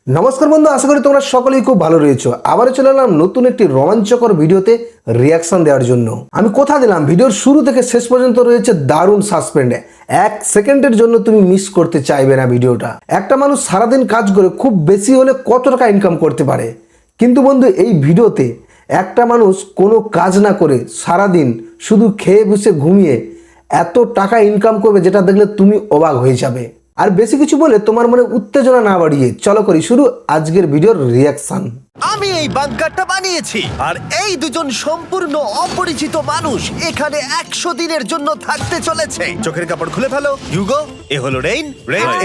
নমস্কার বন্ধু, আশা করি তোমরা সকলেই খুব ভালো রয়েছো। আবারও চলে এলাম নতুন একটি রোমাঞ্চকর ভিডিওতে রিয়াকশন দেওয়ার জন্য। আমি কথা দিলাম ভিডিওর শুরু থেকে শেষ পর্যন্ত রয়েছে দারুণ সাসপেন্ডে। এক সেকেন্ডের জন্য তুমি মিস করতে চাইবে না ভিডিওটা। একটা মানুষ সারাদিন কাজ করে খুব বেশি হলে কত টাকা ইনকাম করতে পারে, কিন্তু বন্ধু এই ভিডিওতে একটা মানুষ কোনো কাজ না করে সারাদিন শুধু খেয়ে বসে ঘুমিয়ে এত টাকা ইনকাম করবে যেটা দেখলে তুমি অবাক হয়ে যাবে। আর বেশি কিছু বলে তোমার মনে উত্তেজনা না বাড়িয়ে চলো করি শুরু আজকের ভিডিওর রিয়াকশন। আমি এই বাংকারটা বানিয়েছি আর এই দুজন সম্পূর্ণ অপরিচিত মানুষ এখানে 100 দিনের জন্য থাকতে চলেছে। চোখের কাপড় খুলে ফেলো। হিউগো, এ হলো রেইন,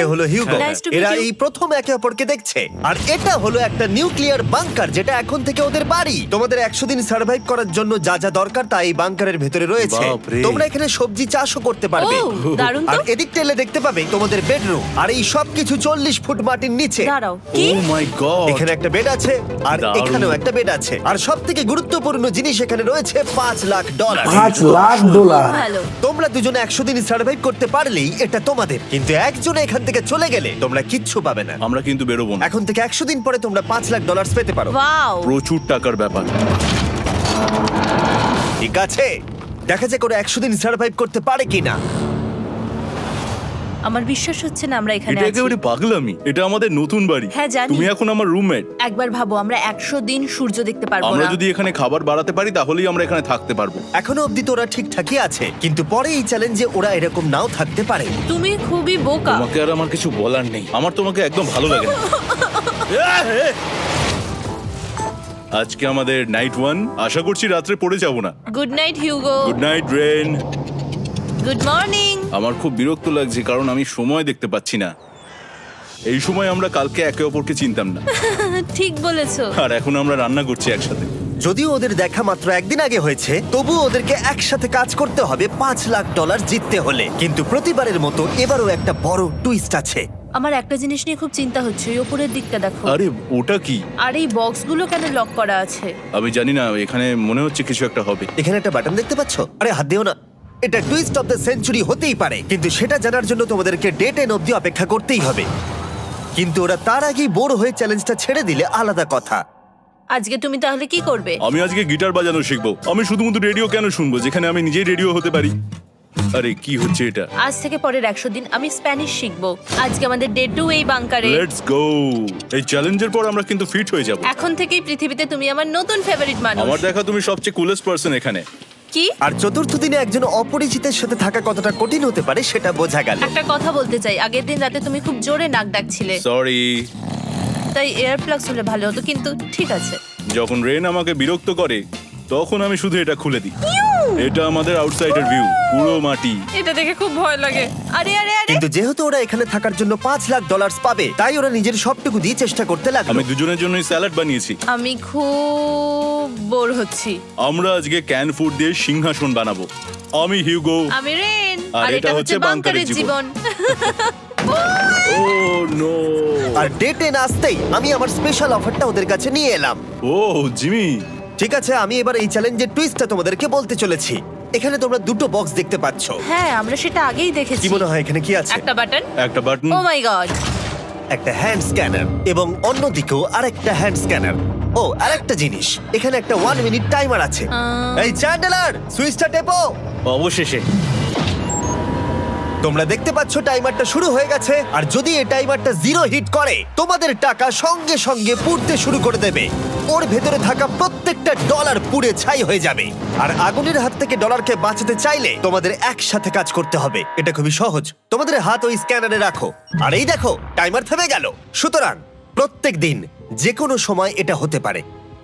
এ হলো হিউগো। Nice to meet এরা you. এই প্রথম একে অপরকে দেখছে। আর এটা হলো একটা নিউক্লিয়ার বাংকার যেটা এখন থেকে ওদের বাড়ি। তোমাদের 100 দিন সার্ভাইভ করার জন্য যা যা দরকার তা এই বাংকারের ভেতরে রয়েছে। বাপরে। তোমরা এখানে সবজি চাষও করতে পারবে। ও, দারুণ তো। আর এদিক টেলে দেখতে পাবে তোমাদের বেডরুম। আর এই সব কিছু 40 ফুট মাটির নিচে। দাঁড়াও, কি? ও মাই গড, এখানে একটা বেড আছে আর দারুণ। এখানেও একটা বেড আছে। আর সবথেকে গুরুত্বপূর্ণ জিনিস এখানে রয়েছে $5,00,000। $5,00,000। ভালো। তোমরা দুজনে 100 দিন সার্ভাইভ করতে পারলেই এটা তোমাদের, কিন্তু একজন এখান থেকে চলে গেলে তোমরা কিচ্ছু পাবে না। আমরা কিন্তু বেরোবো না। এখন থেকে 100 দিন পরে তোমরা $5,00,000 পেতে পারো। ওয়াও। প্রচুর টাকার ব্যাপার। ঠিক আছে, দেখা যাক ওরা 100 দিন সার্ভাইভ করতে পারে কিনা। আমার বিশ্বাস হচ্ছে না আমরা এখানে এটা আছি। একেবারে পাগলামি। এটা আমাদের নতুন বাড়ি। হ্যাঁ, জানি। তুমি এখন আমার রুমমেট। একবার ভাবো, আমরা 100 দিন সূর্য দেখতে পারবো আমরা না। যদি এখানে খাবার বাড়াতে পারি তাহলেই আমরা এখানে থাকতে পারবো। এখনো অবধি তো ওরা ঠিকঠাকই আছে, কিন্তু পরে এই চ্যালেঞ্জে ওরা এরকম নাও থাকতে পারে। তুমি খুবই বোকা। তোমাকে আর আমার কিছু বলার নেই। আমার তোমাকে একদম ভালো লাগে না। আজকে আমাদের নাইট 1। আশা করছি রাত্রে পড়ে যাব না। Good night Hugo. Good night Ren. Good morning. আমার খুব বিরক্ত লাগছে কারণ আমি সময় দেখতে পাচ্ছি না। এই সময় আমরা কালকে একে অপরকে চিনতাম না, ঠিক বলেছো। আর এখন আমরা রান্না করছি একসাথে। যদিও ওদের দেখা মাত্র একদিন আগে হয়েছে, তবু ওদেরকে একসাথে কাজ করতে হবে $5,00,000 জিততে হলে। কিন্তু প্রতিবারের মতো এবারও একটা বড় টুইস্ট আছে। আমার একটা জিনিস নিয়ে খুব চিন্তা হচ্ছে, ওই উপরের দিকটা দেখো। আরে ওটা কি? আর এই বক্সগুলো কেন লক করা আছে? আমি জানি না, এখানে মনে হচ্ছে কিছু একটা হবে। এখানে একটা বাটন দেখতে পাচ্ছ? আরে হাত দিও না। এটা টুইস্ট অফ দ্য সেঞ্চুরি হতেই পারে, কিন্তু সেটা জানার জন্য তোমাদেরকে ডে 10 অবধি অপেক্ষা করতেই হবে। কিন্তু ওরা তার আগেই বোর হয়ে চ্যালেঞ্জটা ছেড়ে দিলে আলাদা কথা। আজকে তুমি তাহলে কি করবে? আমি আজকে গিটার বাজানো শিখবো। আমি শুধুমাত্র রেডিও কেন শুনবো যেখানে আমি নিজেই রেডিও হতে পারি? আরে কি হচ্ছে এটা? আজ থেকে পরের 100 দিন আমি স্প্যানিশ শিখবো। আজকে আমাদের ডে 2 এই বাংকারে। Let's go. এই চ্যালেঞ্জের পর আমরা কিন্তু ফিট হয়ে যাব। এখন থেকেই পৃথিবীতে তুমি আমার নতুন ফেভারিট মানুষ। আমার দেখা তুমি সবচেয়ে কুলেস্ট পারসন এখানে। কি? আর চতুর্থ দিনে একজন অপরিচিতের সাথে থাকা কতটা কঠিন হতে পারে সেটা বোঝা গেল। একটা কথা বলতে চাই, আগের দিন রাতে তুমি খুব জোরে নাক ডাকছিলে, সরি। তাই এয়ার প্লাগস হলে ভালো হতো, কিন্তু ঠিক আছে। যখন রেন আমাকে বিরক্ত করে তখন আমি শুধু এটা খুলে দিই। এটা আমাদের আউটসাইডার ভিউ, পুরো মাটি। এটা দেখে খুব ভয় লাগে। আরে আরে আরে, কিন্তু যেহেতু ওরা এখানে থাকার জন্য $5,00,000 পাবে, তাই ওরা নিজের সবটুকু দিয়ে চেষ্টা করতে লাগলো। আমি দুজনের জন্যই স্যালাড বানিয়েছি। আমি খুব বোর হচ্ছি। আমরা আজকে ক্যান ফুড দিয়ে সিংহাসন বানাবো। আমি হিউগো। আমি রেন, আর আর এটা এটা হচ্ছে হচ্ছে বাংকারের বাংকারের জীবন। ও নো। আর ডে 10 আসতেই আমি আমার স্পেশাল অফারটা ওদের কাছে নিয়ে এলাম। ও জিমি। ঠিক আছে, আমি এবার এই চ্যালেঞ্জের টুইস্টটা তোমাদেরকে বলতে চলেছি। এখানে তোমরা দুটো বক্স দেখতে পাচ্ছ। হ্যাঁ, আমরা সেটা আগেই দেখেছি। কি মনে হয় এখানে কি আছে? একটা বাটন। একটা বাটন। O my god. একটা হ্যান্ড স্ক্যানার এবং অন্যদিকেও আরেকটা হ্যান্ড স্ক্যানার। ও, আরেকটা জিনিস, এখানে একটা 1 মিনিট টাইমার আছে। এই চ্যান্ডেলার, সুইচটা টেপো। অবশেষে তোমরা দেখতে পাচ্ছ টাইমারটা শুরু হয়ে গেছে। আর যদি এই টাইমারটা 0 হিট করে, তোমাদের টাকা সঙ্গে সঙ্গে পুড়তে শুরু করে দেবে। ওর ভেতরে থাকা প্রত্যেকটা ডলার পুড়ে ছাই হয়ে যাবে। আর আগুনের হাত থেকে ডলারকে বাঁচাতে চাইলে তোমাদের একসাথে কাজ করতে হবে। এটা খুবই সহজ। তোমাদের হাত ওই স্ক্যানারে রাখো, আর এই দেখো টাইমার থেমে গেল। সুতরাং প্রত্যেক দিন যে কোনো সময় এটা হতে পারে।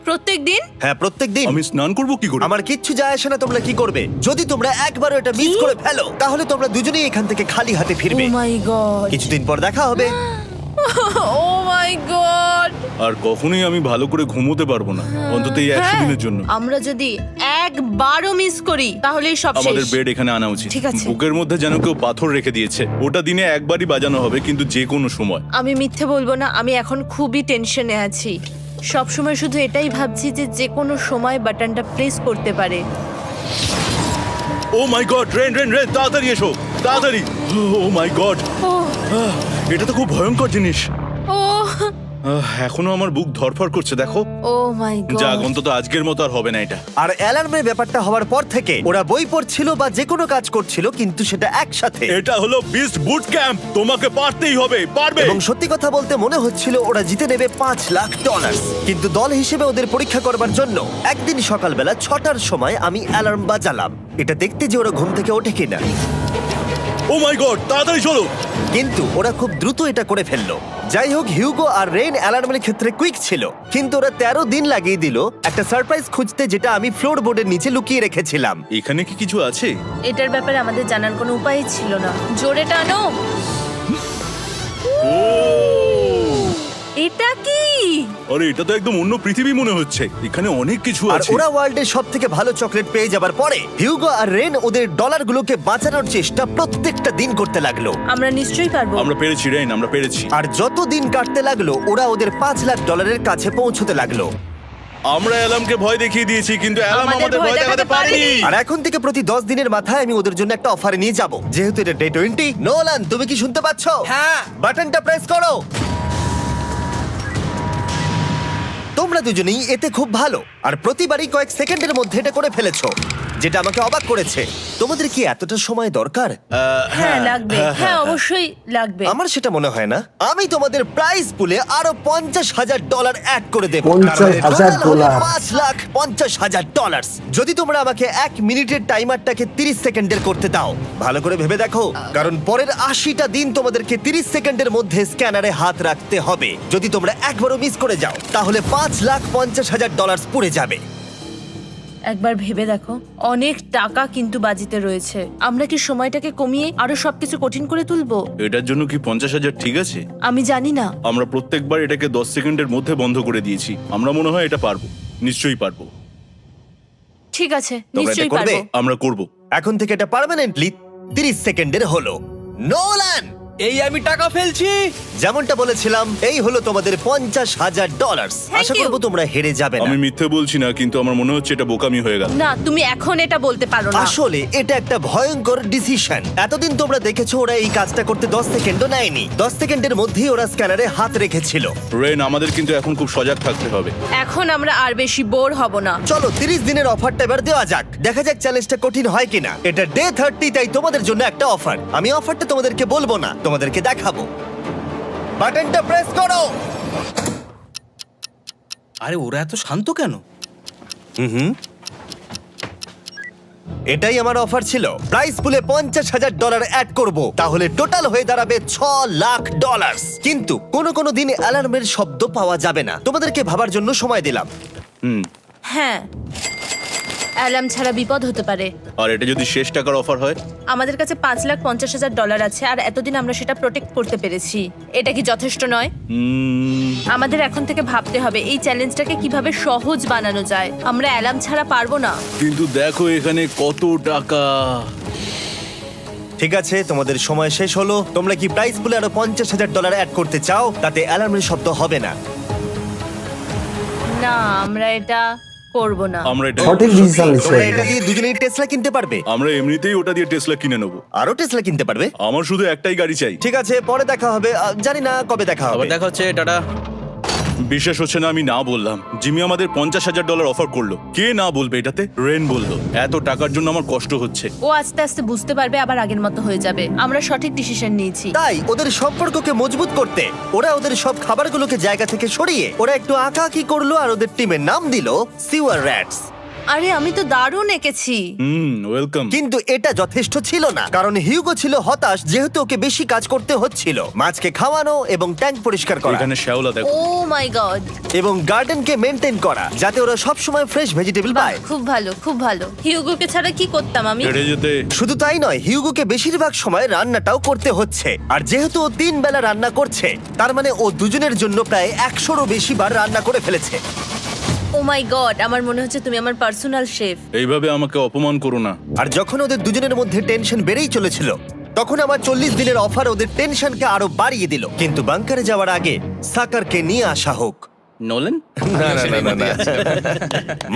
প্রত্যেক দিন? হ্যাঁ, প্রত্যেক দিন। আমি স্নান করব কি করে? আমার কিচ্ছু যায় আসে না তোমরা কি করবে। যদি তোমরা একবারও এটা মিস করে ফেলো, তাহলে তোমরা দুজনেই এখান থেকে খালি হাতে ও ফিরবে। মাই গড। কিছুদিন পর দেখা হবে। ও মাই গড। আর কখনোই আমি ভালো করে ঘুমোতে পারবো না, অন্তত এই 100 দিনের জন্য। আমরা যদি একবারও মিস করি তাহলেই সব আমাদের শেষ। বেড এখানে আনা উচিত। ঠিক আছে। বুকের মধ্যে যেন কেউ পাথর রেখে দিয়েছে। ওটা দিনে একবারই বাজানো হবে, কিন্তু যে কোনো সময়। আমি মিথ্যে বলবো না, আমি এখন খুবই টেনশনে আছি। সব সময় শুধু এটাই ভাবছি যে যে কোনো সময় বাটনটা প্রেস করতে পারে। ও my god, rain rain rain, তাড়াতাড়ি এসো, তাড়াতাড়ি। ও মাই গড, ও এটা তো খুব ভয়ঙ্কর জিনিস। ও এখনো আমার বুক ধরফর করছে, দেখো। ও মাই যাক, গড। অন্তত আজকের মতো আর হবে না এটা। আর অ্যালার্মের ব্যাপারটা হওয়ার পর থেকে ওরা বই পড়ছিল বা যে কোনো কাজ করছিল, কিন্তু সেটা একসাথে। এটা হলো বিস্ট বুট ক্যাম্প, তোমাকে পারতেই হবে, পারবে। এবং সত্যি কথা বলতে মনে হচ্ছিল ওরা জিতে নেবে $5,00,000। কিন্তু দল হিসেবে ওদের পরীক্ষা করবার জন্য একদিন সকালবেলা 6টার সময় আমি অ্যালার্ম বাজালাম, এটা দেখতে যে ওরা ঘুম থেকে ওঠে কিনা। ও মাই গড, তাড়াতাড়ি চলো। কিন্তু ওরা খুব দ্রুত এটা করে ফেললো। যাই হোক, হিউগো আর রেইন অ্যালার্মের ক্ষেত্রে কুইক ছিল, কিন্তু ওরা 13 দিন লাগিয়ে দিল একটা সারপ্রাইজ খুঁজতে, যেটা আমি ফ্লোর বোর্ডের নিচে লুকিয়ে রেখেছিলাম। এখানে কি কিছু আছে? এটার ব্যাপারে আমাদের জানার কোনো উপায় ছিল না। জোরে টানো। ও, এটা কি? আরে এটা তো একদম অন্য পৃথিবী মনে হচ্ছে। এখানে অনেক কিছু আর আছে। ওরা ওয়ার্ল্ডের সব থেকে ভালো চকলেট পেয়ে যাবার পরে হিউগো আর রেন ওদের ডলারগুলোকে বাঁচানোর চেষ্টা প্রত্যেকটা দিন করতে লাগলো। আমরা নিশ্চয়ই পারবো। আমরা পেরেছি রেন, আমরা পেরেছি। আর যত দিন কাটতে লাগলো ওরা ওদের $5,00,000 কাছে পৌঁছতে লাগলো। আমরা অ্যালামকে ভয় দেখিয়ে দিয়েছি, কিন্তু অ্যালাম আমাদের আমাদের ভয় ভয় দেখাতে দেখাতে পারেনি। পারেনি। আর এখন থেকে প্রতি 10 দিনের মাথায় আমি ওদের জন্য একটা অফার নিয়ে যাব, যেহেতু এটা ডে 20। নোলান, তুমি কি শুনতে পাচ্ছ? হ্যাঁ। বাটনটা প্রেস করো। তোমরা দুজনেই এতে খুব ভালো, আর প্রতিবারই কয়েক সেকেন্ডের মধ্যে এটা করে ফেলেছো, যেটা আমাকে অবাক করেছে। তোমাদের কি এতটা সময় দরকার? হ্যাঁ লাগবে, হ্যাঁ অবশ্যই লাগবে। আমার সেটা মনে হয় না। আমি তোমাদের প্রাইস পুলে আরো $50,000 অ্যাড করে দেবো। $50,000 $5,50,000। যদি তোমরা আমাকে 1 মিনিটের টাইমারটাকে 30 সেকেন্ডের করতে দাও। ভালো করে ভেবে দেখো, কারণ পরের 80টা দিন তোমাদেরকে 30 সেকেন্ডের মধ্যে স্ক্যানারে হাত রাখতে হবে। যদি তোমরা একবারও মিস করে যাও, তাহলে $5,50,000 পুড়ে যাবে। একবার ভেবে দেখো, অনেক টাকা কিন্তু বাজিতে রয়েছে। আমরা কি সময়টাকে কমিয়ে আরো সবকিছু কঠিন করে তুলবো? এটার জন্য কি 50,000 ঠিক আছে? আমি জানি না। আমরা প্রত্যেকবার এটাকে 10 সেকেন্ডের মধ্যে বন্ধ করে দিয়েছি। আমরা মনে হয় এটা পারবো, নিশ্চয়ই পারবো। ঠিক আছে, তোমরা এটা নিশ্চয়ই করবে? পারবো। আমরা করব। এখন থেকে এটা পার্মানেন্টলি 30 সেকেন্ডের হলো। নোলান, এই আমি টাকা ফেলছি। যেমনটা বলেছিলাম, এই হলো তোমাদের $50,000। Thank Asha you. করবো তোমরা হেরে যাবে না। আমি মিথ্যে বলছি না, কিন্তু আমার মনে হচ্ছে এটা বোকামি হয়ে গেল। না, তুমি এখন এটা বলতে পারো না। আসলে এটা একটা ভয়ঙ্কর ডিসিশন। এতদিন তোমরা দেখেছো ওরা এই কাজটা করতে 10 সেকেন্ডও নেয়নি। 10 সেকেন্ডের মধ্যেই ওরা স্ক্যানারে হাত রেখেছিল। রেন, আমাদের কিন্তু এখন খুব সজাগ থাকতে হবে। এখন আমরা আর বেশি বোর হব না। চলো 30 দিনের অফারটা এবার দেওয়া যাক, দেখা যাক চ্যালেঞ্জটা কঠিন হয় কিনা। এটা ডে 30, তাই তোমাদের জন্য একটা অফার। আমি অফারটা তোমাদেরকে বলবো না, তোমাদেরকে দেখাবো। বাটনটা প্রেস করো। আরে ওরা এত শান্ত কেন? এটাই আমার অফার ছিল। প্রাইস পুলে $50,000 অ্যাড করব, তাহলে টোটাল হয়ে দাঁড়াবে $6,00,000। কিন্তু কোনো দিন অ্যালার্মের শব্দ পাওয়া যাবে না। তোমাদেরকে ভাবার জন্য সময় দিলাম। হ্যাঁ, অ্যালার্ম ছাড়া বিপদ হতে পারে। আর এটা যদি শেষ টাকার অফার হয়? আমাদের কাছে $5,50,000 আছে, আর এতদিন আমরা সেটা প্রোটেক্ট করতে পেরেছি। এটা কি যথেষ্ট নয়? আমাদের এখন থেকে ভাবতে হবে এই চ্যালেঞ্জটাকে কিভাবে সহজ বানানো যায়। আমরা অ্যালার্ম ছাড়া পারবো না। কিন্তু দেখো এখানে কত টাকা। ঠিক আছে, তোমাদের সময় শেষ হলো। তোমরা কি প্রাইস পুলে আরো $50,000 অ্যাড করতে চাও? তাতে অ্যালার্মের শব্দ হবে না। না, আমরা এটা করব না। আমরা এটা সঠিক ডিসিশন নিচ্ছে। তোমরা এটা দিয়ে দুজনেই টেসলা কিনতে পারবে, আমরা এমনিতেই ওটা দিয়ে টেসলা কিনে নেবো। আরো টেসলা কিনতে পারবে। আমার শুধু একটাই গাড়ি চাই। ঠিক আছে, পরে দেখা হবে। জানি না কবে দেখা আবার হবে। দেখা হচ্ছে, টাটা। বিশ্বাস হচ্ছে না আমি না বললাম। জিমি আমাদের $50,000 অফার করলো। কে না বলবে এটাতে? রেন বললো। এত টাকার জন্য আমার কষ্ট হচ্ছে। ও আস্তে আস্তে বুঝতে পারবে, আবার আগের মতো হয়ে যাবে। আমরা সঠিক ডিসিশন নিয়েছি। তাই ওদের সম্পর্ককে মজবুত করতে ওরা ওদের সব খাবারগুলোকে জায়গা থেকে সরিয়ে ওরা একটু আঁকাআঁকি করলো, আর ওদের টিমের নাম দিল সিওয়ার র্যাটস। আরে আমি তো দারুণ এঁকেছি। ওয়েলকাম। কিন্তু এটা যথেষ্ট ছিল না, কারণ হিউগো ছিল হতাশ, যেহেতু ওকে বেশি কাজ করতে হচ্ছিল। মাছকে খাওয়ানো এবং ট্যাঙ্ক পরিষ্কার করা এখানে শ্যাওলা দেখো। ও মাই গড, এবং গার্ডেনকে মেনটেন করা, যাতে ওরা সব সময় ফ্রেশ ভেজিটেবল পায়। খুব ভালো, খুব ভালো। হিউগোকে ছাড়া কি করতাম আমি? হেঁটে যেতে। শুধু তাই নয়, হিউগোকে বেশিরভাগ সময় রান্নাটাও করতে হচ্ছে। আর যেহেতু ও 3 বেলা রান্না করছে, তার মানে ও দুজনের জন্য প্রায় 100রও বেশি বার রান্না করে ফেলেছে। ও মাই গড, আমার মনে হচ্ছে তুমি আমার পার্সোনাল শেফ। এইভাবে আমাকে অপমান করো না। আর যখন ওদের দুজনের মধ্যে টেনশন বেড়েই চলেছিল, তখন আমার 40 দিনের অফার ওদের টেনশনকে আরো বাড়িয়ে দিল। কিন্তু বাংকারে যাওয়ার আগে সাকারকে নিয়ে আসা হোক। নোলেন?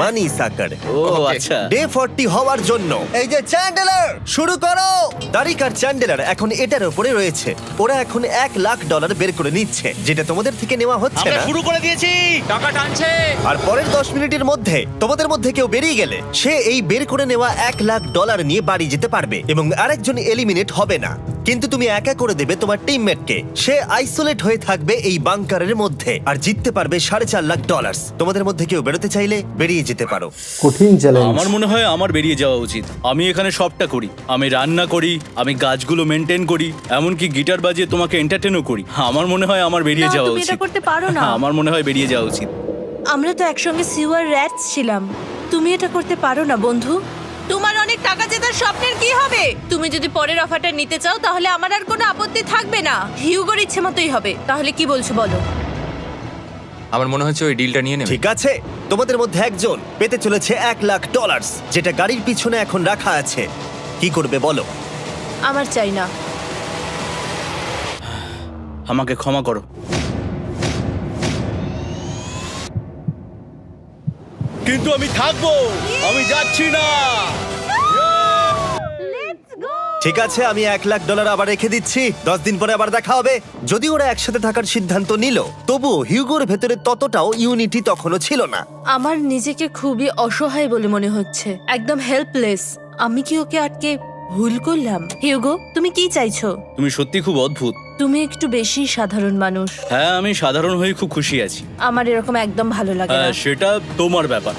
মানি সাকার। ও আচ্ছা। ডে 40 হওয়ার জন্য এই যে চ্যান্ডেলার শুরু করো। তারিক আর চ্যান্ডেলার এখন এটার উপরে রয়েছে। ওরা এখন $1,00,000 বের করে নিচ্ছে, যেটা তোমাদের থেকে নেওয়া হচ্ছে আমরা না। শুরু করে দিয়েছি, টাকা টানছে। আর পরের 10 মিনিটের মধ্যে তোমাদের মধ্যে কেউ বেরিয়ে গেলে সে এই বের করে নেওয়া $1,00,000 নিয়ে বাড়ি যেতে পারবে এবং আরেকজন এলিমিনেট হবে না। কিন্তু তুমি একা করে দেবে তোমার টিমমেটকে। সে আইসোলেট হয়ে থাকবে এই বাংকারের মধ্যে আর জিততে পারবে $4.5 লাখ। তোমাদের মধ্যে কেউ বেরোতে চাইলে বেরিয়ে যেতে পারো। কঠিন চ্যালেঞ্জ। আমার মনে হয় আমার বেরিয়ে যাওয়া উচিত। আমি এখানে সবটা করি, আমি রান্না করি, আমি গাছগুলো মেনটেন করি, এমনকি গিটার বাজিয়ে তোমাকে এন্টারটেনও করি। আমার মনে হয় আমার বেরিয়ে না, যাওয়া তুমি এটা উচিত। করতে পারো না। আমার মনে হয় বেরিয়ে যাওয়া উচিত। আমরা তো একসঙ্গে সিওয়ার র্যাটস ছিলাম। তুমি এটা করতে পারো না বন্ধু। তোমার অনেক টাকা জেতার স্বপ্নের কি হবে? তুমি যদি পরের অফারটা নিতে চাও তাহলে আমার আর কোনো আপত্তি থাকবে না। হিউগোর ইচ্ছে মতোই হবে। তাহলে কি বলছো বলো? আমার মনে হচ্ছে ওই ডিলটা নিয়ে নেবে। ঠিক আছে, তোমাদের মধ্যে একজন পেতে চলেছে $1,00,000, যেটা গাড়ির পিছনে এখন রাখা আছে। কি করবে বলো? আমার চাই না। আমাকে ক্ষমা করো, কিন্তু আমি থাকবো, আমি যাচ্ছি না। ঠিক আছে, আমি $1,00,000 আবার রেখে দিচ্ছি। 10 দিন পরে আবার দেখা হবে। যদি ওরা একসাথে থাকার সিদ্ধান্ত নিল, তবুও হিউগোর ভেতরে ততটাও ইউনিটি তখনও ছিল না। আমার নিজেকে খুবই অসহায় বলে মনে হচ্ছে, একদম হেল্পলেস। আমি কি ওকে আটকে ভুল করলাম? হিউগো, তুমি কি চাইছো? তুমি সত্যি খুব অদ্ভুত। তুমি একটু বেশি সাধারণ মানুষ। হ্যাঁ, আমি সাধারণ হয়ে খুব খুশি আছি। আমার এরকম একদম ভালো লাগে না। সেটা তোমার ব্যাপার।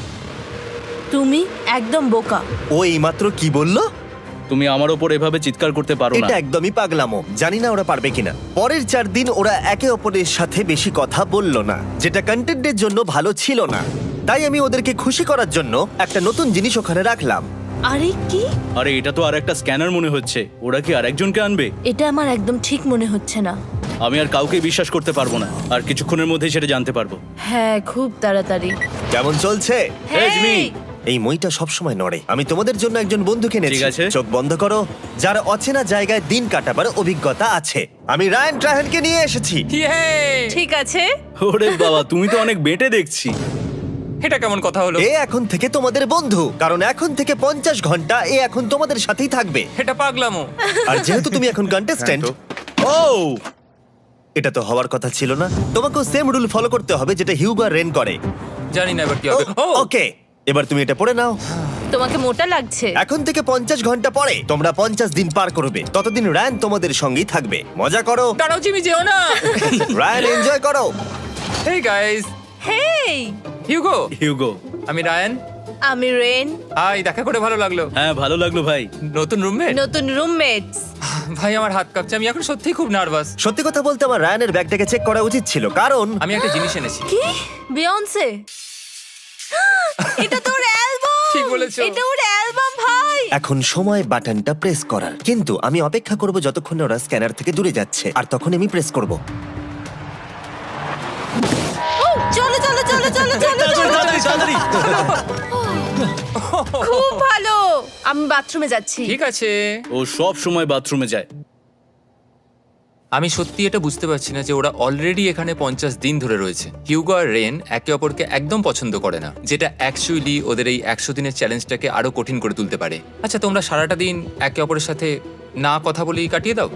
তুমি একদম বোকা। ও এইমাত্র কি বললো? তুমি আমার ওপর এভাবে চিৎকার করতে পারো না। এটা একদমই পাগলামো। জানি না ওরা পারবে কিনা। পরের 4 দিন ওরা একে অপরের সাথে বেশি কথা বলল না, যেটা কন্টেন্টের জন্য ভালো ছিল না। তাই আমি ওদেরকে খুশি করার জন্য একটা নতুন জিনিস ওখানে রাখলাম। আরে কি? আরে এটা তো আর একটা স্ক্যানার মনে হচ্ছে। ওরা কি আরেকজনকে আনবে? এটা আমার একদম ঠিক মনে হচ্ছে না। আমি আর কাউকে বিশ্বাস করতে পারবো না। আর কিছুক্ষণের মধ্যেই সেটা জানতে পারবো। হ্যাঁ, খুব তাড়াতাড়ি। কেমন চলছে? Hey, Jimmy! এই মইটা সবসময় নড়ে। আমি তোমাদের জন্য একজন বন্ধুকে এনেছি। ঠিক আছে। চোখ বন্ধ করো। যার অচেনা জায়গায় দিন কাটাবার অভিজ্ঞতা আছে। আমি রায়ান ট্রাহেনকে নিয়ে এসেছি। ইয়ে! ঠিক আছে। ওরে বাবা, তুমি তো অনেক বেটে দেখছি। এটা কেমন কথা হলো? এ এখন থেকে তোমাদের বন্ধু, কারণ এখন থেকে 50 ঘন্টা এ এখন তোমাদের সাথেই থাকবে। এটা পাগলামো। আর যেহেতু তুমি এখন কন্টেস্ট্যান্ট, ও এটা তো হওয়ার কথা ছিল না। তোমাকেও সেম রুল ফলো করতে হবে যেটা হিউগো আর রেন করে। জানি না এবার কি হবে। ও ওকে, এবার তুমি এটা পড়ে নাও। তোমাকে মোটা লাগছে। এখন থেকে 50 ঘন্টা পরে তোমরা 50 দিন পার করবে। ততদিন রায়ান তোমাদের সঙ্গেই থাকবে। মজা করো। দাঁড়াও জিমি, যেও না। রায়ান, এনজয় করো। হেই গাইস, হেই, হিউগো। হিউগো। আমি রায়ান। আমি রেন। হাই, দেখা করে ভালো লাগলো। হ্যাঁ, ভালো লাগলো ভাই। নতুন রুমমেট। নতুন রুমমেটস। ভাই আমার হাত কাঁপছে, আমি এখন সত্যিই খুব নার্ভাস। সত্যি কথা বলতে আমার রায়ানের ব্যাগটাকে চেক করা উচিত ছিল, কারণ আমি একটা জিনিস এনেছি। কি? বিয়ন্সে? এটা তোর অ্যালবাম। ঠিক বলেছো। এটা ওর অ্যালবাম ভাই। এখন সময় বাটনটা প্রেস করার। কিন্তু আমি অপেক্ষা করব যতক্ষণ না ওরা স্ক্যানার থেকে দূরে যাচ্ছে, আর তখন আমি প্রেস করব। ও, চলো চলো চলো চলো চলো চলো। তাড়াতাড়ি। খুব ভালো। আমি বাথরুমে যাচ্ছি। ঠিক আছে। ও সব সময় বাথরুমে যায়। আমি সত্যি এটা বুঝতে পারছি না যে ওরা অলরেডি এখানে 50 দিন ধরে রয়েছে। হিউগো আর রেন একে অপরকে একদম পছন্দ করে না, যেটা অ্যাকচুয়ালি ওদের এই 100 দিনের চ্যালেঞ্জটাকে আরো কঠিন করে তুলতে পারে। আচ্ছা, তোমরা সারাটা দিন একে অপরের সাথে না কথা বলেই কাটিয়ে দাও?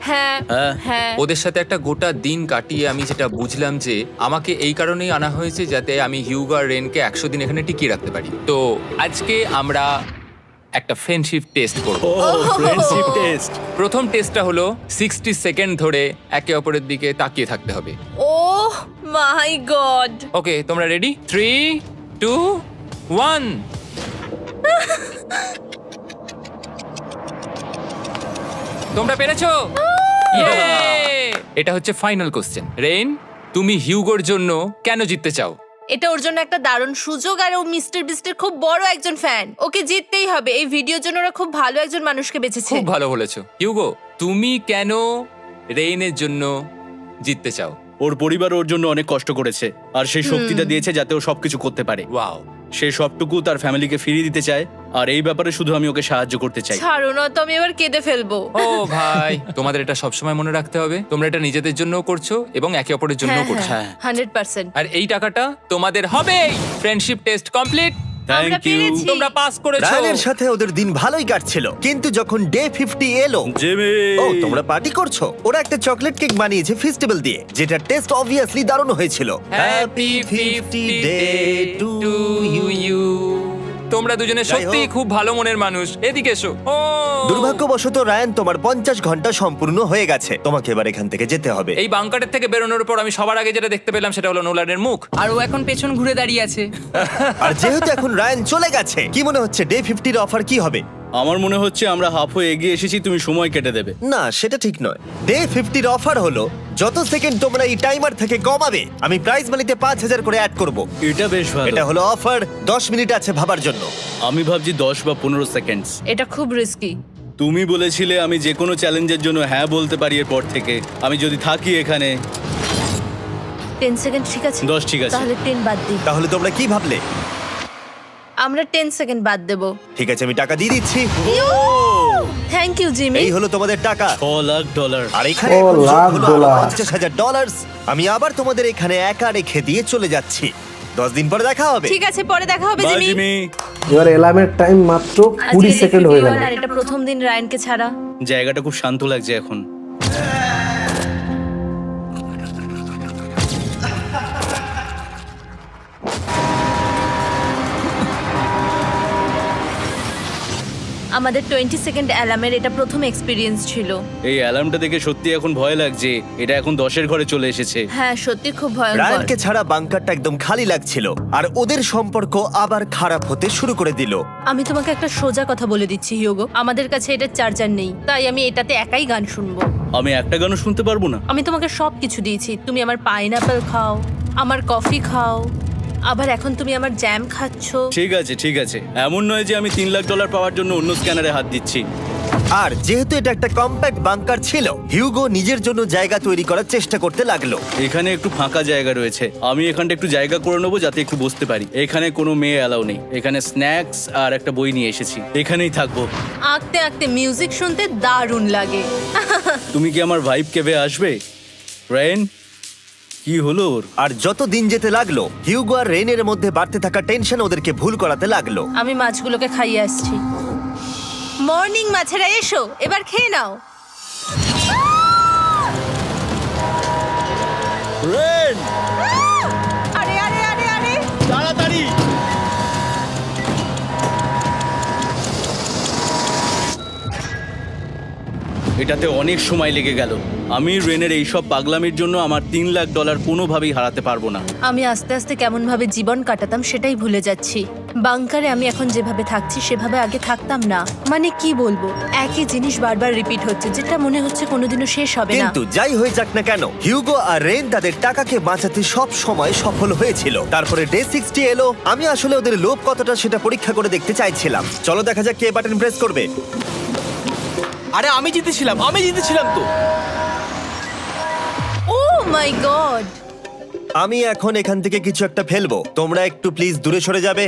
হ্যাঁ হ্যাঁ। হ্যাঁ। ওদের সাথে একটা গোটা দিন কাটিয়ে আমি যেটা বুঝলাম যে আমাকে এই কারণেই আনা হয়েছে যাতে আমি হিউগো আর রেনকে 100 দিন এখানে টিকিয়ে রাখতে পারি। তো আজকে আমরা একটা ফ্রেন্ডশিপ টেস্ট করব। ও ফ্রেন্ডশিপ টেস্ট। প্রথম টেস্টটা হলো 60 সেকেন্ড ধরে একে অপরের দিকে তাকিয়ে থাকতে হবে। ওহ মাই গড। ওকে, তোমরা রেডি? 3, 2, 1। তোমরা পেরেছো। Yay! এটা হচ্ছে ফাইনাল কোশ্চেন। রেইন, তুমি হিউগোর জন্য কেন জিততে চাও? এটা ওর জন্য একটা দারুণ সুযোগ, আর ও মিস্টার বিস্টের খুব বড় একজন ফ্যান। ওকে জিততেই হবে। এই ভিডিওর জন্য ওরা খুব ভালো একজন মানুষকে বেছেছে। খুব ভালো বলেছো। হিউগো, তুমি কেন রেইনের জন্য জিততে চাও? ওর পরিবার ওর জন্য অনেক কষ্ট করেছে, আর সেই শক্তিটা দিয়েছে যাতে ও সবকিছু করতে পারে। ওয়াও, সে সবটুকু তার ফ্যামিলিকে ফিরিয়ে দিতে চায়, আর এই ব্যাপারে শুধু আমি ওকে সাহায্য করতে চাই। ছাড়ো না তো, আমি এবার কেঁদে ফেলবো। ও ভাই, তোমাদের এটা সবসময় মনে রাখতে হবে, তোমরা এটা নিজেদের জন্যও করছো এবং একে অপরের জন্যও করছো। হ্যাঁ। 100%। আর এই টাকাটা তোমাদের হবেই। ফ্রেন্ডশিপ টেস্ট কমপ্লিট, আমরা থ্যাংক ইউ পেরেছি। তোমরা পাস করেছো। রায়ানের সাথে ওদের দিন ভালোই কাটছিল, কিন্তু যখন ডে 50 এলো, জিমি। ও তোমরা পার্টি করছো। ওরা একটা চকলেট কেক বানিয়েছে ফেস্টিভ্যাল দিয়ে, যেটা টেস্ট অবভিয়াসলি দারুণ হয়েছিল। Happy 50 day to you. তোমরা দুজনে যাই সত্যি হোক। খুব ভালো মনের মানুষ। এদিকে এসো। ও দুর্ভাগ্যবশত রায়ান, তোমার 50 ঘন্টা সম্পূর্ণ হয়ে গেছে। তোমাকে এবার এখান থেকে যেতে হবে। এই বাংকারের থেকে বেরোনোর পর আমি সবার আগে যেটা দেখতে পেলাম সেটা হলো নোলানের মুখ। আর ও এখন পেছন ঘুরে দাঁড়িয়ে আছে। আর যেহেতু এখন রায়ান চলে গেছে, কি মনে হচ্ছে ডে 50 এর অফার কি হবে? আমার মনে হচ্ছে আমরা হাফ হয়ে এগিয়ে এসেছি, তুমি সময় কেটে দেবে। না, সেটা ঠিক নয়। ডে 50 এর অফার হলো যত সেকেন্ড তোমরা এই টাইমার থেকে কমাবে, আমি প্রাইজ মানিতে 5000 করে অ্যাড করব। এটা বেশ ভালো। এটা হলো অফার। 10 মিনিট আছে ভাবার জন্য। আমি ভাবছি 10 বা 15 সেকেন্ডস। এটা খুব রিস্কি। তুমি বলেছিলে আমি যে কোনো চ্যালেঞ্জের জন্য হ্যাঁ বলতে পারি এরপর থেকে। আমি যদি থাকি এখানে 10 সেকেন্ড ঠিক আছে? 10 ঠিক আছে। তাহলে 10 বাদ দিই। তাহলে তোমরা কি ভাবলে? আমরা 10 সেকেন্ড বাদ দেবো। ঠিক আছে, আমি টাকা দিয়ে দিচ্ছি। Thank you Jimmy. এই হলো তোমাদের টাকা। $6,00,000। আর এখানে $6 এখন যোগ লাখ হলো ডলার। আরো $50,000। আমি আবার তোমাদের এখানে একা রেখে দিয়ে চলে যাচ্ছি। 10 দিন পরে দেখা হবে। ঠিক আছে, পরে দেখা হবে বাই জিমি। জিমি। এবার অ্যালার্মের টাইম মাত্র 20 আজকে সেকেন্ড হয়ে গেল। আর এটা প্রথম দিন রায়ানকে ছাড়া। জায়গাটা খুব শান্ত লাগছে এখন। আমাদের 20 সেকেন্ড অ্যালার্মের এটা প্রথম এক্সপিরিয়েন্স ছিল। এই অ্যালার্মটা দেখে সত্যি এখন ভয় লাগছে। এটা এখন 10-এর ঘরে চলে এসেছে। হ্যাঁ, সত্যি খুব ভয়ঙ্কর। রায়ানকে ছাড়া বাংকারটা একদম খালি লাগছিল, আর ওদের সম্পর্ক আবার খারাপ হতে শুরু করে দিল। আমি তোমাকে একটা সোজা কথা বলে দিচ্ছি হিয়োগো, আমাদের কাছে এটার চার্জার নেই, তাই আমি এটাতে একাই গান শুনবো। আমি একটা গানও শুনতে পারবো না। আমি তোমাকে সব কিছু দিয়েছি, তুমি আমার পাইনাপেল খাও, আমার কফি খাও, আবার এখন তুমি আমার জ্যাম খাচ্ছো। ঠিক আছে ঠিক আছে, এমন নয় যে আমি $3,00,000 পাওয়ার জন্য অন্য স্ক্যানারে হাত দিচ্ছি। আর যেহেতু এটা একটা কম্প্যাক্ট বাংকার ছিল, হিউগো নিজের জন্য জায়গা তৈরি করার চেষ্টা করতে লাগলো। এখানে একটু ফাঁকা জায়গা রয়েছে, আমি এখানটা একটু জায়গা করে নেবো যাতে একটু বসতে পারি। এখানে কোনো মেয়ে অ্যালাউ নেই। এখানে স্ন্যাক্স আর একটা বই নিয়ে এসেছি, এখানেই থাকবো। আঁকতে আঁকতে মিউজিক শুনতে দারুণ লাগে। তুমি কি আমার ভাইব কেবে আসবে? রেন, কি হলো ওর? আর যত দিন যেতে লাগলো, হিউগো আর রেনের মধ্যে বাড়তে থাকা টেনশন ওদেরকে ভুল করাতে লাগলো। আমি মাছগুলোকে খাইয়ে আসছি। মর্নিং মাছেরা, এসো এবার খেয়ে নাও। রেন, আরে আরে আরে আরে, তাড়াতাড়ি! এটাতে অনেক সময় লেগে গেল। আমি রেনের এইসব পাগলামির জন্য আমার $3,00,000 কোনোভাবেই হারাতে পারবো না। আমি আস্তে আস্তে কেমন ভাবে জীবন কাটাতাম সেটাই ভুলে যাচ্ছি। বাংকারে আমি এখন যেভাবে থাকছি সেভাবে আগে থাকতাম না। মানে কি বলবো, একই জিনিস বারবার রিপিট হচ্ছে, যেটা মনে হচ্ছে কোনোদিনও শেষ হবে না। কিন্তু যাই হয়ে যাক না কেন, হিউগো আর রেন তাদের টাকাকে বাঁচাতে সব সময় সফল হয়েছিল। তারপরে ডে 60 এলো। আমি আসলে ওদের লোভ কতটা সেটা পরীক্ষা করে দেখতে চাইছিলাম। চলো দেখা যাক কে বাটন প্রেস করবে। আরে আমি জিতেছিলাম তো। ও মাই গড! আমি এখন এখান থেকে কিছু একটা ফেলবো, তোমরা একটু প্লিজ দূরে সরে যাবে।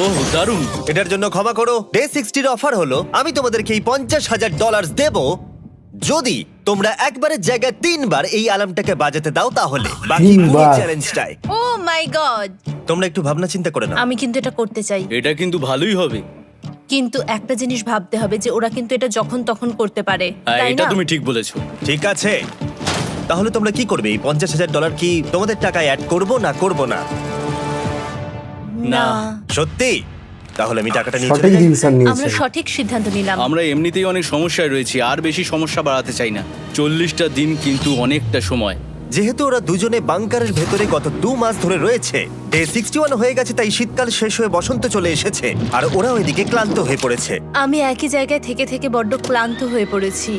ওহ দারুণ! এটার জন্য ক্ষমা করো। ডে 60 এর অফার হলো আমি তোমাদেরকে এই $50,000 দেব যদি তোমরা একবারের জায়গায় 3 বার এই অ্যালার্মটাকে বাজাতে দাও, তাহলে বাকি 3 বার। চ্যালেঞ্জটাই। ও মাই গড! তোমরা একটু ভাবনা চিন্তা করে নাও। আমি কিন্তু এটা করতে চাই, এটা কিন্তু ভালোই হবে। কিন্তু একটা জিনিস ভাবতে হবে যে ওরা কিন্তু এটা যখন তখন করতে পারে, হ্যাঁ, তাই এটা না? তুমি ঠিক বলেছো। ঠিক আছে, তাহলে তোমরা কি করবে? এই $50,000 কি তোমাদের টাকায় অ্যাড করবো না করবো না? না, সত্যি? তাহলে আমি টাকাটা নিয়ে চলে সঠিক যাই। ডিসিশন আমরা নিয়েছে। সঠিক সিদ্ধান্ত নিলাম। আমরা এমনিতেই অনেক সমস্যায় রয়েছি, আর বেশি সমস্যা বাড়াতে চাই না। 40টা দিন কিন্তু অনেকটা সময়। যেহেতু ওরা দুজনে বাংকারের ভেতরে গত 2 মাস ধরে রয়েছে, ডে 61 হয়ে গেছে, তাই শীতকাল শেষ হয়ে বসন্ত চলে এসেছে, আর ওরা ওইদিকে ক্লান্ত হয়ে পড়েছে। আমি একই জায়গায় থেকে থেকে বড্ড ক্লান্ত হয়ে পড়েছি।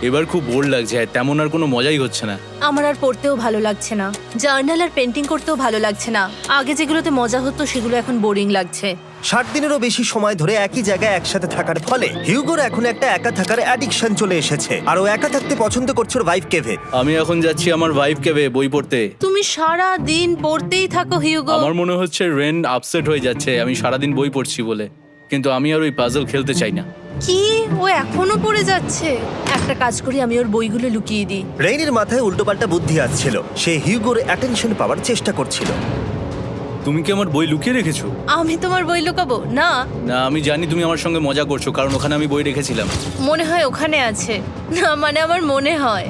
এবার খুব বোর লাগছে, তেমন আর কোনো মজাই হচ্ছে না। আমার আর পড়তেও ভালো লাগছে না, জার্নাল আর পেন্টিং করতেও ভালো লাগছে না। আগে যেগুলোতে মজা হতো সেগুলো এখন বোরিং লাগছে। 60 দিনেরও বেশি সময় ধরে একই জায়গায় একসাথে থাকার ফলে হিউগোর এখন একটা একা থাকার অ্যাডিকশন চলে এসেছে, আর ও একা থাকতে পছন্দ করছে ওর ভাইফ কেভে। আমি এখন যাচ্ছি আমার ওয়াইফ কেবে বই পড়তে। তুমি সারা দিন পড়তেই থাকো হিউগো। আমার মনে হচ্ছে রেন আপসেট হয়ে যাচ্ছে আমি সারাদিন বই পড়ছি বলে, কিন্তু আমি আর ওই পাজল খেলতে চাই না। কি ও এখনো পড়ে যাচ্ছে? একটা কাজ করি, আমি ওর বইগুলো লুকিয়ে দিই। রেইনের মাথায় উল্টোপাল্টা বুদ্ধি আসছিল। সে হিউগোর অ্যাটেনশন পাওয়ার চেষ্টা করছিল। তুমি কি আমার বই লুকিয়ে রেখেছো? আমি তোমার বই লুকাবো না? না, আমি জানি তুমি আমার সঙ্গে মজা করছো, কারণ ওখানে আমি বই রেখেছিলাম। মনে হয় ওখানে আছে। না মানে আমার মনে হয়।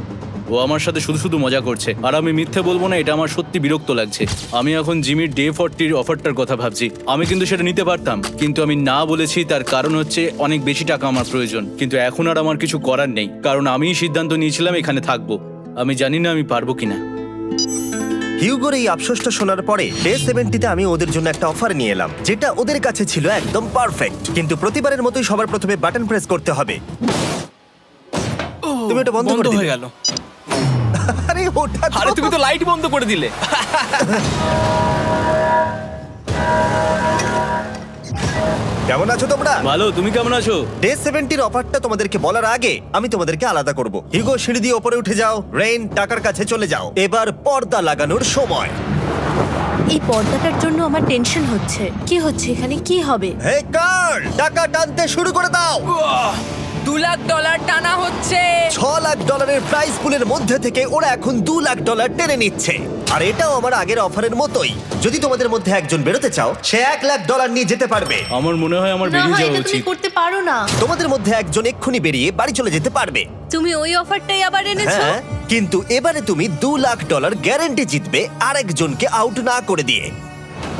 ও আমার সাথে শুধু শুধু মজা করছে, আর আমি মিথ্যে বলবো না, এটা আমার সত্যি বিরক্ত লাগছে। আমি এখন জিমির ডে 40 অফারটার কথা ভাবছি। আমি কিন্তু সেটা নিতে পারতাম, কিন্তু আমি না বলেছি। তার কারণ হচ্ছে অনেক বেশি টাকা আমার প্রয়োজন, কিন্তু এখন আর আমার কিছু করার নেই, কারণ আমিই সিদ্ধান্ত নিয়েছিলাম এখানে থাকবো। আমি জানি না আমি পারবো কিনা। হিউগোর এই আফসোসটা শোনার পরে ডে 70-তে আমি ওদের জন্য একটা অফার নিয়ে এলাম, যেটা ওদের কাছে ছিল একদম পারফেক্ট। কিন্তু প্রতিবারের মতোই সবার প্রথমে বাটন প্রেস করতে হবে। তুমি এটা বন্ধ করে হয়ে দিলে। গেল। আরে ওটা তো- আরে তুমি তো লাইট বন্ধ করে দিলে। কেমন আছো তোমরা? ভালো, তুমি কেমন আছো? ডে 70-র অফারটা তোমাদেরকে বলার আগে আমি তোমাদেরকে আলাদা করব। হিউগো, সিঁড়ি দিয়ে ওপরে উঠে যাও। রেইন, টাকার কাছে চলে যাও। এবার পর্দা লাগানোর সময়। এই পর্দাটার জন্য আমার টেনশন হচ্ছে। কি হচ্ছে এখানে? কি হবে? হে কার্ল, টাকা টানতে শুরু করে দাও। $2,00,000 টানা হচ্ছে। $6,00,000 প্রাইস পুলের মধ্যে থেকে ওরা এখন $2,00,000 টেনে নিচ্ছে। আর এটাও আমার আগের অফারের মতোই। যদি তোমাদের মধ্যে একজন বেরোতে চাও, সে $1,00,000 নিয়ে যেতে পারবে। আমার মনে হয় আমার না বেরিয়ে হয় যাওয়া এটা তুমি উচিত। করতে পারো না। তোমাদের মধ্যে একজন এক্ষুনি বেরিয়ে বাড়ি চলে যেতে পারবে। তুমি ওই অফারটাই আবার এনেছো। হ্যাঁ, কিন্তু এবারে তুমি $2,00,000 গ্যারান্টি জিতবে আরেকজনকে আউট না করে দিয়ে।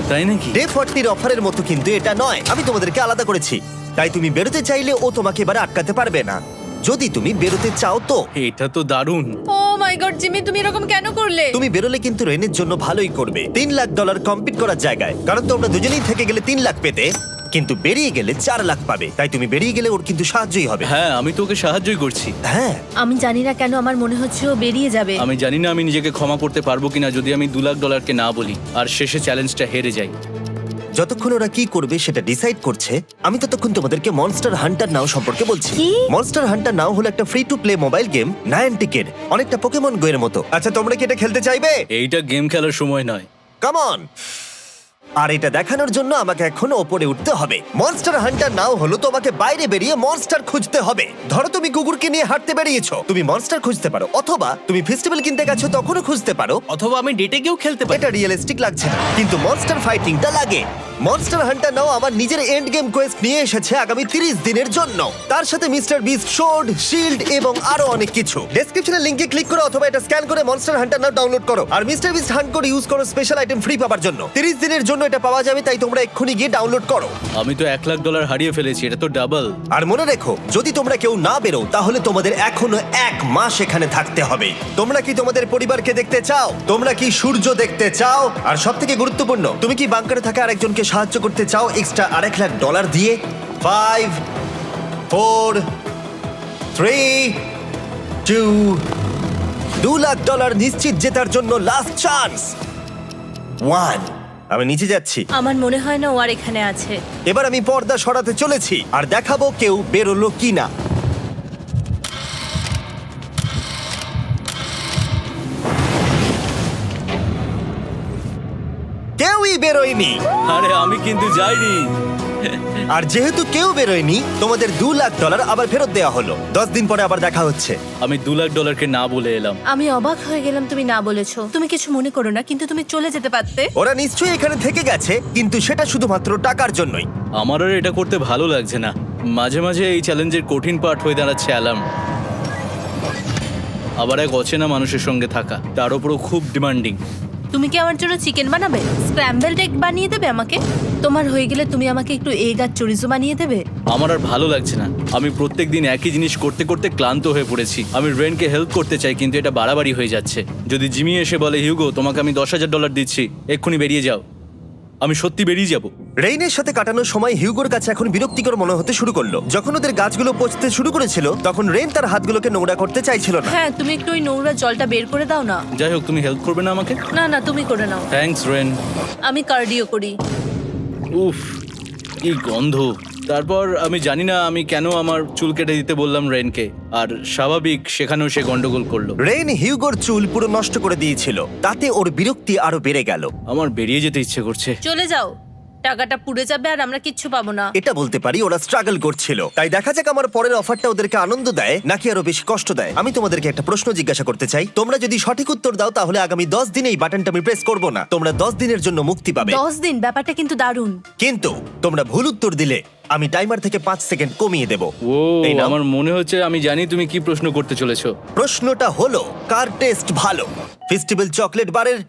তাই নাকি? ডে 40-র অফারের মতো কিন্তু এটা নয়। আমি তোমাদেরকে আলাদা করেছি, তাই তুমি বেরোতে চাইলে ও তোমাকে এবারে আটকাতে পারবে না। যদি তুমি বেরোতে চাও তো। এটা তো দারুণ। ও মাই গড জিমি, তুমি এরকম কেন করলে? তুমি বেরোলে কিন্তু রেনের জন্য ভালোই করবে। $3,00,000 কম্পিট করার জায়গায়, কারণ তোমরা দুজনেই থেকে গেলে 3 লাখ পেতে, কিন্তু বেরিয়ে গেলে 4 লাখ পাবে। তাই তুমি বেরিয়ে গেলে ওর কিন্তু সাহায্যই হবে। হ্যাঁ, আমি তোকে সাহায্যই করছি। হ্যাঁ, আমি জানি না কেন আমার মনে হচ্ছে ও বেরিয়ে যাবে। আমি জানি না আমি নিজেকে ক্ষমা করতে পারবো কিনা যদি আমি $2,00,000 না বলি আর শেষে চ্যালেঞ্জটা হেরে যাই। যতক্ষণ ওরা কি করবে সেটা ডিসাইড করছে, আমি ততক্ষণ তোমাদেরকে মনস্টার হান্টার নাও সম্পর্কে বলছি। কি? মনস্টার হান্টার নাও হলো একটা free to play mobile game, নায়ান্টিকের, অনেকটা পোকেমন গো এর মতো। আচ্ছা, তোমরা কি এটা খেলতে চাইবে? এইটা গেম খেলার সময় নয়। Come on. আর এটা দেখানোর জন্য আমাকে এখন ওপরে উঠতে হবে। মনস্টার হান্টার নাও হলো তোমাকে বাইরে বেরিয়ে মনস্টার খুঁজতে হবে। ধরো তুমি কুকুরকে নিয়ে হাঁটতে বেরিয়েছো, তুমি মনস্টার খুঁজতে পারো, অথবা তুমি ফেস্টিভ্যাল কিনতে গেছো তখনও খুঁজতে পারো। অথবা আমি ডেটে গিয়েও খেলতে পারি। এটা রিয়েলিস্টিক লাগছে না, কিন্তু মনস্টার ফাইটিংটা লাগে। মনস্টার হান্টার নাও আমার নিজের এন্ড গেম কোয়েস্ট নিয়ে এসেছে আগামী 30 দিনের জন্য। তার সাথে মিস্টার বিস্ট সোর্ড, শিল্ড এবং আরো অনেক কিছু। ডেসক্রিপশনের লিংকে ক্লিক করো অথবা এটা স্ক্যান করে মনস্টার হান্টার নাও ডাউনলোড করো। আর মিস্টার বিস্ট হান্ট করে ইউজ করো স্পেশাল আইটেম ফ্রি পাওয়ার জন্য। 30 দিনের জন্য এটা পাওয়া যাবে, তাই তোমরা এক্ষুনি গিয়ে ডাউনলোড করো। আমি তো $1,00,000 হারিয়ে ফেলেছি, এটা তো ডাবল। আর মনে রেখো, যদি তোমরা কেউ না বেরো তাহলে তোমাদের এখনো 1 মাস এখানে থাকতে হবে। তোমরা কি তোমাদের পরিবারকে দেখতে চাও? তোমরা কি সূর্য দেখতে চাও? আর সবথেকে গুরুত্বপূর্ণ, তুমি কি বাংকারে থাকা আরেকজনকে সাহায্য করতে চাও এক্সট্রা $1,00,000 দিয়ে? 5 4 3 2 $2,00,000 নিশ্চিত জেতার জন্য লাস্ট চান্স। 1। আমি নিচে যাচ্ছি। আমার মনে হয় না ও আর এখানে আছে। এবার আমি পর্দা সরাতে চলেছি আর দেখাবো কেউ বেরোলো কিনা। কেউই বেরোয়নি। আরে আমি কিন্তু যাইনি। আর যেহেতু কেউ বেরোয়নি, তোমাদের $2,00,000 আবার ফেরত দেওয়া হলো। 10 দিন পরে আবার দেখা হচ্ছে। আমি $2,00,000 না বলে এলাম। আমি অবাক হয়ে গেলাম তুমি না বলেছো। তুমি কিছু মনে করো না, কিন্তু তুমি চলে যেতে পারতে। ওরা নিশ্চয়ই এখানে থেকে গেছে, কিন্তু সেটা শুধুমাত্র টাকার জন্যই। আমার আর এটা করতে ভালো লাগছে না। মাঝে মাঝে এই চ্যালেঞ্জের কঠিন পার্ট হয়ে দাঁড়াচ্ছে অ্যালার্ম। আবার এক অচেনা মানুষের সঙ্গে থাকা, তার উপরও খুব ডিমান্ডিং। তুমি কি আমার জন্য চিকেন বানাবে? স্ক্র্যাম্বলড এগ বানিয়ে দেবে আমাকে? তোমার হয়ে গেলে তুমি আমাকে একটু এগ আর চরিজো বানিয়ে দেবে? আমার আর ভালো লাগছে না। আমি প্রত্যেকদিন একই জিনিস করতে করতে ক্লান্ত হয়ে পড়েছি। আমি রেনকে হেল্প করতে চাই, কিন্তু এটা বাড়াবাড়ি হয়ে যাচ্ছে। যদি জিমি এসে বলে, হিউগো তোমাকে আমি $10,000 দিচ্ছি, এক্ষুনি বেরিয়ে যাও, আমি সত্যি বেরিয়ে যাব। রেইনের সাথে কাটানোর সময় হিউগোর কাছে এখন বিরক্তিকর মনে হতে শুরু করলো। যখন ওদের গাছগুলো পচতে শুরু করেছিল, তখন রেইন তার হাতগুলোকে নোংরা করতে চাইছিল না। হ্যাঁ, তুমি একটু ওই নোংরা জলটা বের করে দাও না। যাই হোক, তুমি হেল্প করবে না আমাকে? না না, তুমি করে নাও। Thanks Ren. আমি কার্ডিও করি। উফ, কি গন্ধ। তারপর আমি জানি না আমি কেন আমার চুল কেটে দিতে বললাম রেনকে, আর স্বাভাবিক সেখানেও সে গন্ডগোল করলো। রেন হিউগোর চুল পুরো নষ্ট করে দিয়েছিল, তাতে ওর বিরক্তি আরো বেড়ে গেল। আমার বেরিয়ে যেতে ইচ্ছে করছে। চলে যাও, টাকাটা পুড়ে যাবে আর আমরা কিচ্ছু পাবো না। এটা বলতে পারি ওরা স্ট্রাগল করছিল, তাই দেখা যাক আমার পরের অফারটা ওদেরকে আনন্দ দেয় নাকি আরো বেশি কষ্ট দেয়। আমি তোমাদেরকে একটা প্রশ্ন জিজ্ঞাসা করতে চাই, তোমরা যদি সঠিক উত্তর দাও তাহলে আগামী 10 দিনে এই বাটনটা আমি প্রেস করব না, তোমরা 10 দিনের জন্য মুক্তি পাবে। 10 দিন, ব্যাপারটা কিন্তু দারুণ। কিন্তু তোমরা ভুল উত্তর দিলে আমি টাইমার থেকে 5 সেকেন্ড কমিয়ে দেব। ও, এই নাও। আমার মনে হচ্ছে আমি জানি তুমি কি প্রশ্ন করতে চলেছো। প্রশ্নটা হলো, কার টেস্ট ভালো, ফেস্টিভ্যাল চকলেট বারের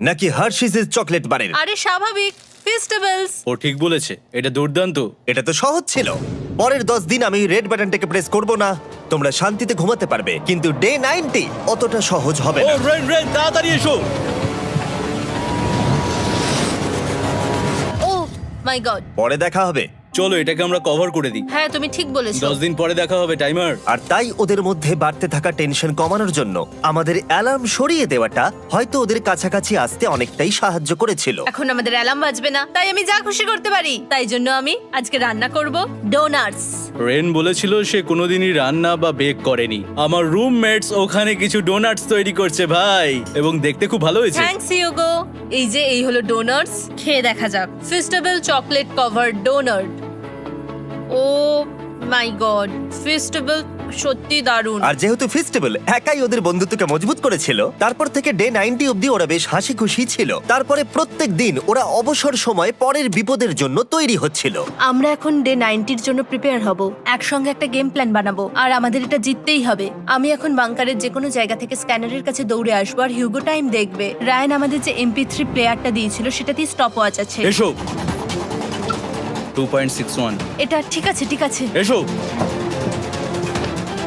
নাকি হার্শিসের চকলেট বারের? আরে স্বাভাবিক, ফেস্টিভ্যালস। ও ঠিক বলেছে, এটা দুর্দান্ত। এটা তো সহজ ছিল। পরের 10 দিন আমি রেড বাটনটাকে প্রেস করব না, তোমরা শান্তিতে ঘুমাতে পারবে। কিন্তু ডে 90 অতটা সহজ হবে ও না। রেন রেন, তাড়াতাড়ি এসো। ও মাই গড। পরে দেখা হবে। চলো এটাকে আমরা কভার করে দিই। হ্যাঁ তুমি ঠিক বলেছো। 10 দিন পরে দেখা হবে টাইমার। আর তাই ওদের মধ্যে বাড়তে থাকা টেনশন কমানোর জন্য আমাদের অ্যালার্ম সরিয়ে দেওয়াটা হয়তো ওদের কাছাকাছি আসতে অনেকটাই সাহায্য করেছিল। এখন আমাদের অ্যালার্ম বাজবে না, তাই আমি যা খুশি করতে পারি। তাই জন্য আমি আজকে রান্না করব ডোনাটস। রেন বলেছিল সে কোনোদিনই রান্না বা বেক করেনি। আমার রুমমেটস ওখানে কিছু ডোনাটস তৈরি করছে ভাই, এবং দেখতে খুব ভালো হয়েছে। থ্যাঙ্কস ইয়োগো। এই হলো ডোনাটস, খেয়ে দেখা যাক। Festival chocolate cover doughnut. Oh my god, festival সত্যি দারুণ। আর যেহেতু ফেস্টিভ্যাল একাই ওদের বন্ধুত্বকে মজবুত করেছিল, তারপর থেকে ডে 90 অব্দি ওরা বেশ হাসি খুশি ছিল। তারপরে প্রত্যেক দিন ওরা অবসর সময় পরের বিপদের জন্য তৈরি হচ্ছিল। আমরা এখন ডে 90-র জন্য প্রিপেয়ার হব, একসঙ্গে একটা গেম প্ল্যান বানাবো, আর আমাদের এটা জিততেই হবে। আমি এখন বাংকারের যে কোনো জায়গা থেকে স্ক্যানারের কাছে দৌড়ে আসবো, আর হিউগো টাইম দেখবে। রায়ান আমাদের যে MP3 প্লেয়ারটা দিয়েছিল সেটাতেই স্টপ ওয়াচ আছে। এসো। 2.61। এটা ঠিক আছে, ঠিক আছে, এসো।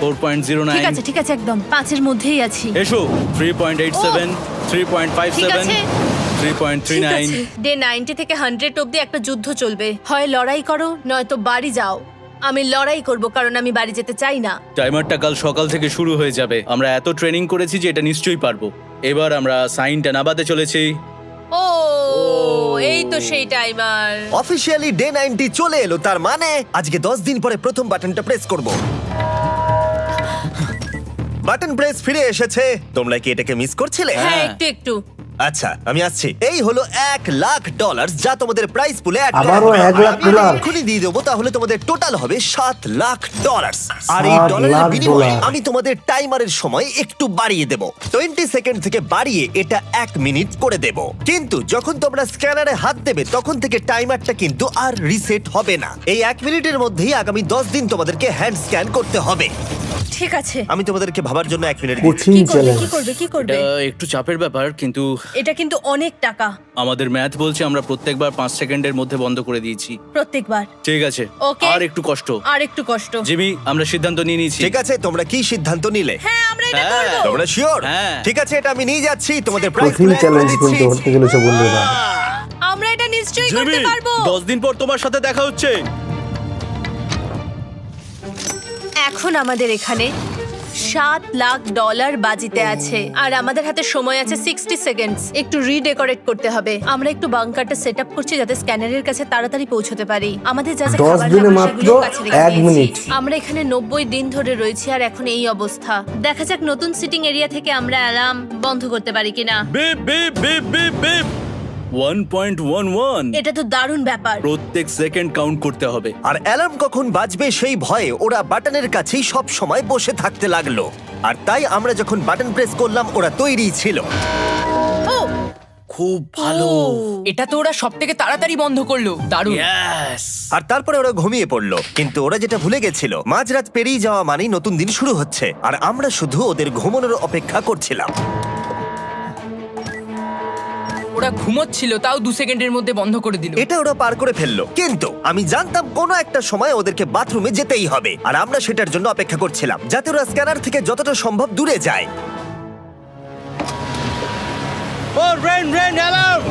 4.09। ঠিক আছে, ঠিক আছে, একদম 5-এর মধ্যেই আছি। এসো। 3.87। ঠিক 3.57। আছে, ঠিক 3.39। আছে। ডে 90 থেকে 100 অব্দি একটা যুদ্ধ চলবে। হয় লড়াই করো, নয়তো বাড়ি যাও। আমি লড়াই করব, কারণ আমি বাড়ি যেতে চাই না। টাইমারটা কাল সকাল থেকে শুরু হয়ে যাবে। আমরা এত ট্রেনিং করেছি যে এটা নিশ্চয়ই পারবো। এবার আমরা সাইনটা নামাতে চলেছি। ও এই তো সেই টাইমার। অফিসিয়ালি ডে 90 চলে এলো, তার মানে আজকে 10 দিন পরে প্রথম বাটনটা প্রেস করব। বাটন প্রেস ফিরে এসেছে। তোমরা কি এটাকে মিস করছিলে? হ্যাঁ, একটু একটু। আচ্ছা আমি আসছি। এই হলো $1,00,000 যা তোমাদের প্রাইস পুলে অ্যাড করা আবারও হবে। $1,00,000 আমি এক্ষুনি দিয়ে দেবো, তাহলে তোমাদের টোটাল হবে $7,00,000। আর এই $7,00,000 ডলারের বিনিময়ে আমি তোমাদের টাইমারের সময় একটু বাড়িয়ে দেব। 20 সেকেন্ড থেকে বাড়িয়ে এটা 1 মিনিট করে দেব। কিন্তু যখন তোমরা স্ক্যানারে হাত দেবে তখন থেকে টাইমারটা কিন্তু আর রিসেট হবে না। এই 1 মিনিটের মধ্যেই আগামী 10 দিন তোমাদেরকে হ্যান্ড স্ক্যান করতে হবে। ঠিক আছে। আমি তোমাদেরকে ভাবার জন্য 1 মিনিট দিচ্ছি। কঠিন কি করবে, চ্যালেঞ্জ। কি করবে, কি করবে? এটা একটু চাপের ব্যাপার, কিন্তু এটা কিন্তু অনেক টাকা আমাদের ম্যাথ বলছে আমরা প্রত্যেকবার 5 সেকেন্ডের মধ্যে বন্ধ করে দিয়েছি। প্রত্যেকবার। ঠিক আছে, Okay. আর একটু কষ্ট। আর একটু কষ্ট। জিমি, আমরা সিদ্ধান্ত নিয়ে নিয়েছি। ঠিক আছে, তোমরা কি সিদ্ধান্ত নিলে? হ্যাঁ, আমরা এটা হ্যাঁ। করব। তোমরা শিওর? হ্যাঁ। ঠিক আছে, এটা আমি নিয়ে যাচ্ছি। তোমাদের প্রাইস কঠিন চ্যালেঞ্জ কিন্তু হতে চলেছে বন্ধুরা। আমরা এটা নিশ্চয়ই জিমি, করতে পারবো। 10 দিন পর তোমার সাথে দেখা হচ্ছে। এখন আমাদের এখানে $7,00,000 বাজিতে আছে, আর আমাদের হাতে সময় আছে 60 সেকেন্ডস। একটু রিডেকোরেট করতে হবে। আমরা একটু বাংকারটা সেট আপ করছি যাতে স্ক্যানারের কাছে তাড়াতাড়ি পৌঁছতে পারি। আমাদের যা যা 10 খাবার দিনে দাবার মাত্র সেগুলোও কাছে রেখে 1 দিয়েছি। মিনিট। আমরা এখানে 90 দিন ধরে রয়েছি, আর এখন এই অবস্থা। দেখা যাক নতুন সিটিং এরিয়া থেকে আমরা অ্যালার্ম বন্ধ করতে পারি কিনা। Beep beep beep beep beep. 1.11। এটা তো দারুণ ব্যাপার। প্রত্যেক সেকেন্ড কাউন্ট করতে হবে। আর অ্যালার্ম কখন বাজবে সেই ভয়ে ওরা বাটনের কাছেই সব সময় বসে থাকতে লাগলো। আর তাই আমরা যখন বাটন প্রেস করলাম ওরা তৈরি ছিল। ও খুব ভালো। এটা তো ওরা সবথেকে তাড়াতাড়ি বন্ধ করলো। দারুণ। ইয়েস। আর তারপরে ওরা ঘুমিয়ে পড়লো। কিন্তু ওরা যেটা ভুলে গেছিল, মাঝরাত পেরিয়ে যাওয়া মানেই নতুন দিন শুরু হচ্ছে। আর আমরা শুধু ওদের ঘুমানোর অপেক্ষা করছিলাম। ওরা ঘুমোচ্ছিল, তাও 2 সেকেন্ডের মধ্যে বন্ধ করে দিল। এটা ওরা পার করে ফেললো। কিন্তু আমি জানতাম কোনো একটা সময় ওদেরকে বাথরুমে যেতেই হবে, আর আমরা সেটার জন্য অপেক্ষা করছিলাম যাতে ওরা স্ক্যানার থেকে যতটা সম্ভব দূরে যায়। ও রেন রেন, অ্যালার্ম।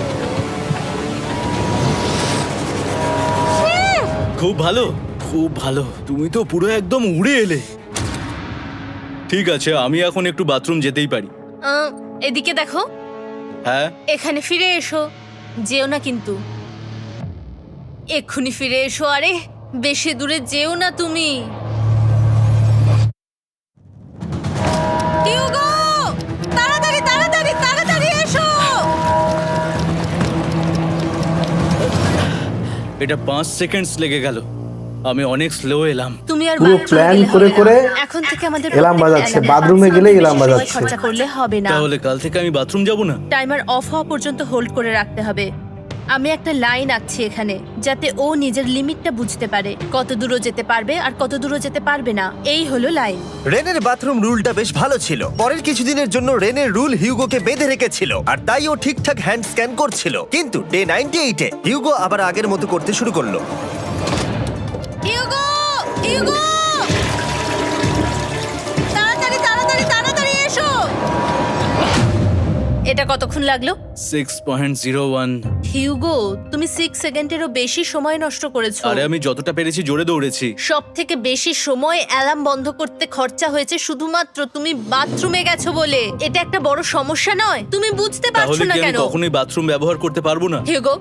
খুব ভালো, খুব ভালো। তুমি তো পুরো একদম উড়ে এলে। ঠিক আছে, আমি এখন একটু বাথরুম যেতেই পারি। এদিকে দেখো, হ্যাঁ। এখানে ফিরে এসো। যেও না কিন্তু, এক্ষুনি ফিরে এসো। আরে বেশি দূরে যেও না তুমি। হিউগো, তাড়াতাড়ি তাড়াতাড়ি তাড়াতাড়ি এসো। এটা 5 সেকেন্ডস লেগে গেল। আমি অনেক স্লো এলাম। তুমি আর পুরো বাথরুমে plan গেলে করে হবে না। করে এখন থেকে আমাদের এলার্ম প্রত্যেক বাজাচ্ছে। অ্যালার্মে বাথরুমে 5 গেলেই মিনিট এলার্ম বেশি সময় বাজাচ্ছে। খরচা করলে হবে না। তাহলে কাল থেকে আমি বাথরুম যাব না? টাইমার অফ হওয়া পর্যন্ত হোল্ড করে রাখতে হবে। আমি একটা লাইন আঁকছি এখানে, যাতে ও নিজের লিমিটটা বুঝতে পারে, কত দূরও যেতে পারবে আর কত দূরও যেতে পারবে না। এই হলো লাইন। রেনের বাথরুম রুলটা বেশ ভালো ছিল। পরের কিছুদিনের জন্য রেনের রুল হিউগোকে বেঁধে রেখেছিল, আর তাই ও ঠিকঠাক হ্যান্ড স্ক্যান করছিল। কিন্তু ডে 98-এ হিউগো আবার আগের মতো করতে শুরু করলো। হিউগো, হিউগো, তাড়াতাড়ি তাড়াতাড়ি তাড়াতাড়ি এসো। এটা কতক্ষণ লাগলো? 6.01। হিউগো, তুমি 6 সেকেন্ডেরও বেশি সময় নষ্ট করেছো। আরে আমি যতটা পেরেছি জোরে দৌড়েছি। সব থেকে বেশি সময় অ্যালার্ম বন্ধ করতে খরচা হয়েছে শুধুমাত্র তুমি বাথরুমে গেছো বলে। এটা একটা বড় সমস্যা নয়? তুমি বুঝতে পারছো তাহলে না কি আমি কেন? কখনোই বাথরুম ব্যবহার করতে পারবো না? হিউগো,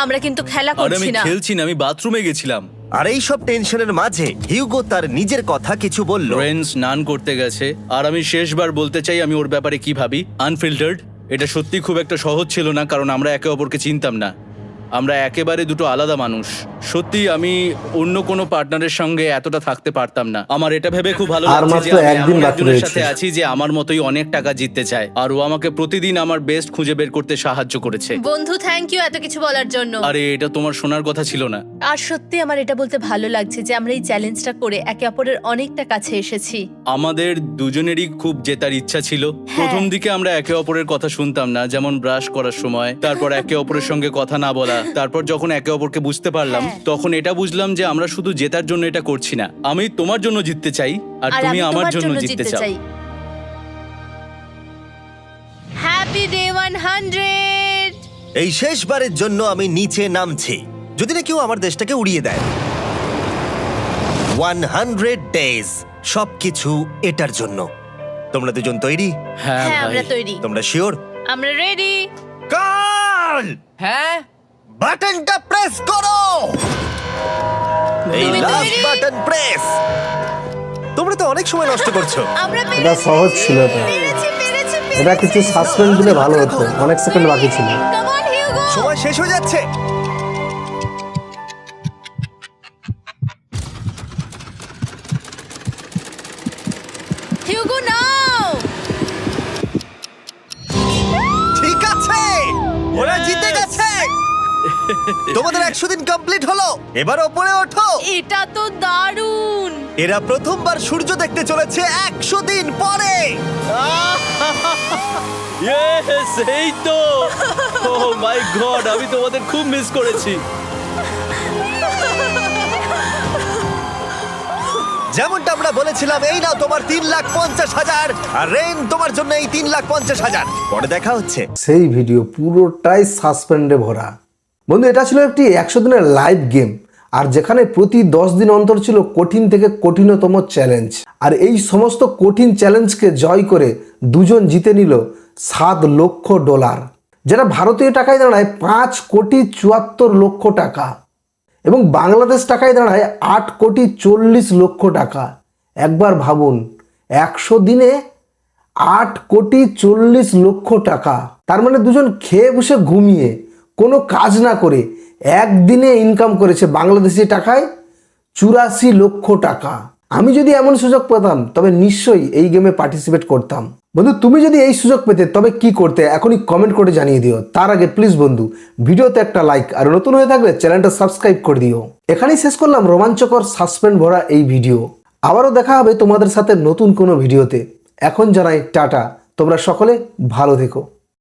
আমরা কিন্তু খেলা আরে আমি করছি না। খেলছি না, আমি বাথরুমে গেছিলাম। আর এই সব টেনশনের মাঝে হিউগো তার নিজের কথা কিছু বলল। রেন স্নান করতে গেছে, আর আমি শেষবার বলতে চাই আমি ওর ব্যাপারে কি ভাবি। আনফিল্টার্ড। এটা সত্যি খুব একটা সহজ ছিল না, কারণ আমরা একে অপরকে চিনতাম না। আমরা একেবারে দুটো আলাদা মানুষ। সত্যি আমি অন্য কোনো পার্টনারের সঙ্গে এতটা থাকতে পারতাম না। আমার এটা ভেবে খুব ভালো আর লাগছে যে মাত্র আমি একদিন এমন বাকি একজনের রয়েছে। সাথে আছি যে আমার মতোই অনেক টাকা জিততে চায়, আর ও আমাকে প্রতিদিন আমার বেস্ট খুঁজে বের করতে সাহায্য করেছে। বন্ধু, থ্যাংক ইউ এত কিছু বলার জন্য। আরে এটা তোমার শোনার কথা ছিল না। আর সত্যি আমার এটা বলতে ভালো লাগছে যে আমরা এই চ্যালেঞ্জটা করে একে অপরের অনেকটা কাছে এসেছি। আমাদের দুজনেরই খুব জেতার ইচ্ছা ছিল। প্রথম দিকে আমরা একে অপরের কথা শুনতাম না, যেমন ব্রাশ করার সময়, তারপর একে অপরের সঙ্গে কথা না বলা। তারপর যখন একে অপরকে বুঝতে পারলাম, তখন এটা বুঝলাম যে আমরা শুধু জেতার জন্য এটা করছি না। আমি তোমার জন্য জিততে চাই, আর আর তুমি আমি আমার তোমার জন্য জন্য জিততে জিততে চাও। চাই। Happy day 100। এই শেষবারের জন্য আমি নিচে নামছি, যদি না কেউ আমার দেশটাকে উড়িয়ে দেয়। 100 ডেজ, সবকিছু এটার জন্য। তোমরা দুজন তৈরি? হ্যাঁ হ্যাঁ, ভাই। আমরা তৈরি। তোমরা শিওর? আমরা রেডি। কাল হ্যাঁ, বাটনটা প্রেস করো। এই তুমি লাস্ট তৈরি? Button press. তোমরা তো অনেক সময় নষ্ট করছো। আমরা এটা পেরেছি, সহজ ছিল এটা। পেরেছি, পেরেছি, এটা কিছু সাসপেন্স দিলে ভালো হতো। অনেক সেকেন্ড বাকি ছিল। Come on Hugo. সময় শেষ হয়ে যাচ্ছে। হিউগো নাও। ঠিক আছে, ওরা জিতে গেছে। তোমাদের 100 দিন কমপ্লিট হলো। এবার ওপরে ওঠো। এটা তো দারুণ। এরা প্রথমবার সূর্য দেখতে চলেছে 100 দিন পরে। Yes, এই তো। Oh my God, আমি তোমাদের খুব মিস করেছি। যেমনটা আমরা বলেছিলাম, এই নাও তোমার 3,50,000, আর রেন তোমার জন্য এই 3,50,000। পরে দেখা হচ্ছে। সেই ভিডিও পুরোটাই সাসপেন্ডে ভরা। বন্ধু, এটা ছিল একটি 100 দিনের লাইভ গেম, আর যেখানে প্রতি 10 দিন অন্তর ছিল কঠিন থেকে কঠিনতম চ্যালেঞ্জ। আর এই সমস্ত কঠিন চ্যালেঞ্জকে জয় করে দুজন জিতে নিল $7,00,000, যেটা ভারতীয় টাকায় দাঁড়ায় 5,74,00,000 টাকা, এবং বাংলাদেশ টাকায় দাঁড়ায় 8,40,00,000 টাকা। একবার ভাবুন, 100 দিনে 8,40,00,000 টাকা। তার মানে দুজন খেয়ে বসে ঘুমিয়ে কোনো কাজ না করে একদিনে ইনকাম করেছে বাংলাদেশি টাকায় 84,00,000 টাকা। আমি যদি এমন সুযোগ পেতাম তবে নিশ্চয়ই এই গেমে পার্টিসিপেট করতাম। বন্ধু, তুমি যদি এই সুযোগ পেতে তবে কি করতে এখনই কমেন্ট করে জানিয়ে দিও। তার আগে প্লিজ বন্ধু, ভিডিওতে একটা লাইক, আর নতুন হয়ে থাকলে চ্যানেলটা সাবস্ক্রাইব করে দিও। এখানেই শেষ করলাম রোমাঞ্চকর সাসপেন্ড ভরা এই ভিডিও। আবারও দেখা হবে তোমাদের সাথে নতুন কোনো ভিডিওতে। এখন জানাই টাটা, তোমরা সকলে ভালো থেকো।